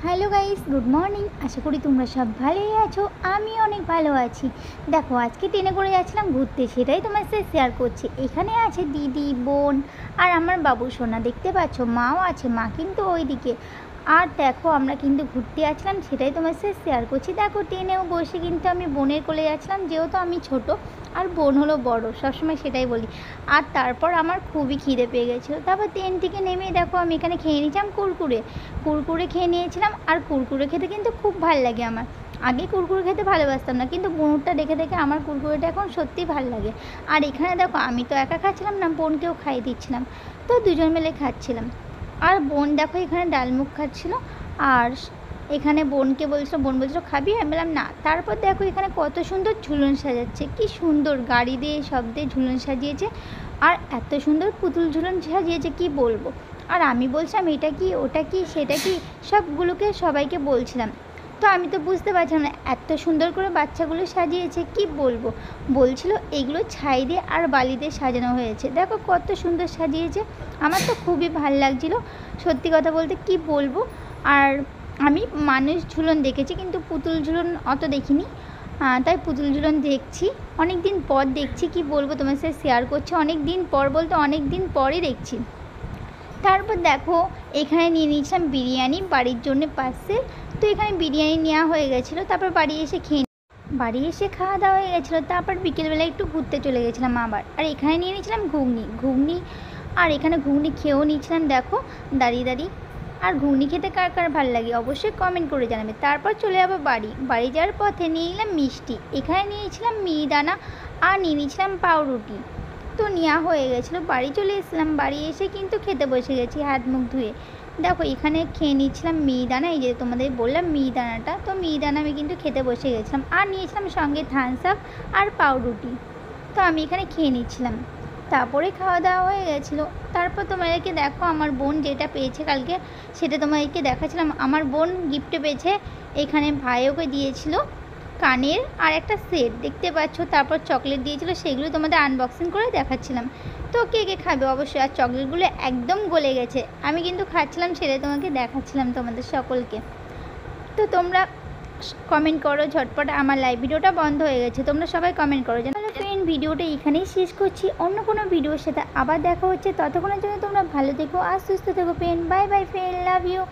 Hello guys, good morning. আশা করি তোমরা সব ভালোই আছো। আমি অনেক ভালো আছি। দেখো, আজকে ট্রেনে করে যাচ্ছিলাম ঘুরতে, সেটাই তোমার সাথে শেয়ার করছি। এখানে আছে দিদি, বোন আর আমার বাবু সোনা, দেখতে পাচ্ছ, মাও আছে, মা কিন্তু ওইদিকে। আর দেখো, আমরা কিন্তু ঘুরতে আসলাম, সেটাই তোমার সাথে শেয়ার করছি। দেখো, ট্রেনেও বসে কিন্তু আমি বোনের কোলে যাচ্ছিলাম, যেহেতু আমি ছোট আর বোন হলো বড়, সবসময় সেটাই বলি। আর তারপর আমার খুবই খিদে পেয়ে গেছিলো। তারপর ট্রেন থেকে নেমে দেখো আমি এখানে খেয়ে নিয়েছিলাম কুরকুরে খেয়ে নিয়েছিলাম। আর কুরকুরে খেতে কিন্তু খুব ভালো লাগে আমার। আগে কুরকুরে খেতে ভালোবাসতাম না, কিন্তু বোনটা দেখে দেখে আমার কুরকুরেটা এখন সত্যিই ভালো লাগে। আর এখানে দেখো, আমি তো একা খাচ্ছিলাম না, বোনকেও খাইয়ে দিচ্ছিলাম, তো দুজন মিলে খাচ্ছিলাম। আর বোন দেখো এখানে ডালমুখ খাচ্ছিল। আর এখানে বোনকে বলছিল, বোন বলছিল খাবি, আমি বললাম না। তারপর দেখো এখানে কত সুন্দর ঝুলন সাজাচ্ছে, কি সুন্দর গাড়ি দিয়ে সব দিয়ে ঝুলন সাজিয়েছে। আর এত সুন্দর পুতুল ঝুলন সাজিয়েছে কি বলবো। আর আমি বলছিলাম এটা কি, ওটা কি, সেটা কি, সবগুলোকে সবাইকে বলছিলাম। তো আমি তো বুঝতে পারছিলাম না, এত সুন্দর করে বাচ্চাগুলো সাজিয়েছে কি বলবো। বলছিল এগুলো ছাই দিয়ে আর বালি দিয়ে সাজানো হয়েছে, দেখো কত সুন্দর সাজিয়েছে। আমার তো খুবই ভালো লাগছিলো, সত্যি কথা বলতে কি বলবো। আর আমি মানুষ ঝুলন দেখেছি, কিন্তু পুতুল ঝুলন অত দেখিনি, তাই পুতুল ঝুলন দেখছি অনেক দিন পর, দেখছি কি বলবো, তোমার সাথে শেয়ার করছি। অনেক দিন পর বলতে অনেক দিন পরই দেখছি। তারপর দেখো এখানে নিয়ে নিয়েছিলাম বিরিয়ানি বাড়ির জন্য পার্সেল। তো এখানে বিরিয়ানি নেওয়া হয়ে গেছিলো, তারপর বাড়ি এসে খাওয়া দাওয়া হয়ে গেছিলো। তারপর বিকেলবেলা একটু ঘুরতে চলে গেছিলাম আবার। আর এখানে নিয়ে নিয়েছিলাম ঘুগনি। আর এখানে ঘুগনি খেয়েও নিয়েছিলাম দেখো, দাঁড়িয়ে। আর ঘুগনি খেতে কার কার ভালো লাগে অবশ্যই কমেন্ট করে জানাবে। তারপর চলে যাবো বাড়ি যাওয়ার পথে নিয়ে নিলাম মিষ্টি। এখানে নিয়েছিলাম মিহিদানা আর নিয়ে নিয়েছিলাম পাউরুটি। তো নেওয়া হয়ে গেছিলো, বাড়ি চলে এসেছিলাম। বাড়ি এসে কিন্তু খেতে বসে গেছি হাত মুখ ধুয়ে। দেখো এখানে খেয়ে নিয়েছিলাম মিহিদানা, এই যে তোমাদের বললাম মিহিদানাটা, তো মিহিদানা আমি কিন্তু খেতে বসে গেছিলাম। আর নিয়েছিলাম সঙ্গে থামস আপ আর পাউরুটি। তো আমি এখানে খেয়ে নিচ্ছিলাম, তারপরে খাওয়া দাওয়া হয়ে গেছিলো। তারপর তোমাদেরকে দেখো আমার বোন যেটা পেয়েছে কালকে, সেটা তোমাদেরকে দেখাচ্ছিলাম। আমার বোন গিফটে পেয়েছে, এখানে ভাই ওকে দিয়েছিল কানের আর একটা সেট, দেখতে পাচ্ছ। তারপর চকলেট দিয়েছিল, সেগুলো তোমাদের আনবক্সিং করে দেখাচ্ছিলাম। তো কে কে খাবে অবশ্যই। আর চকলেটগুলো একদম গলে গেছে, আমি কিন্তু খাচ্ছিলাম, সেটাই তোমাকে দেখাচ্ছিলাম তোমাদের সকলকে। তো তোমরা কমেন্ট করো ঝটপট, আমার লাইভ ভিডিওটা বন্ধ হয়ে গেছে, তোমরা সবাই কমেন্ট করো। তাহলে ফ্রেন্ড, ভিডিওটা এখানেই শেষ করছি, অন্য কোনো ভিডিওর সাথে আবার দেখা হচ্ছে। ততক্ষণের জন্য তোমরা ভালো থেকো আর সুস্থ থেকো friend. Bye bye friend, love you.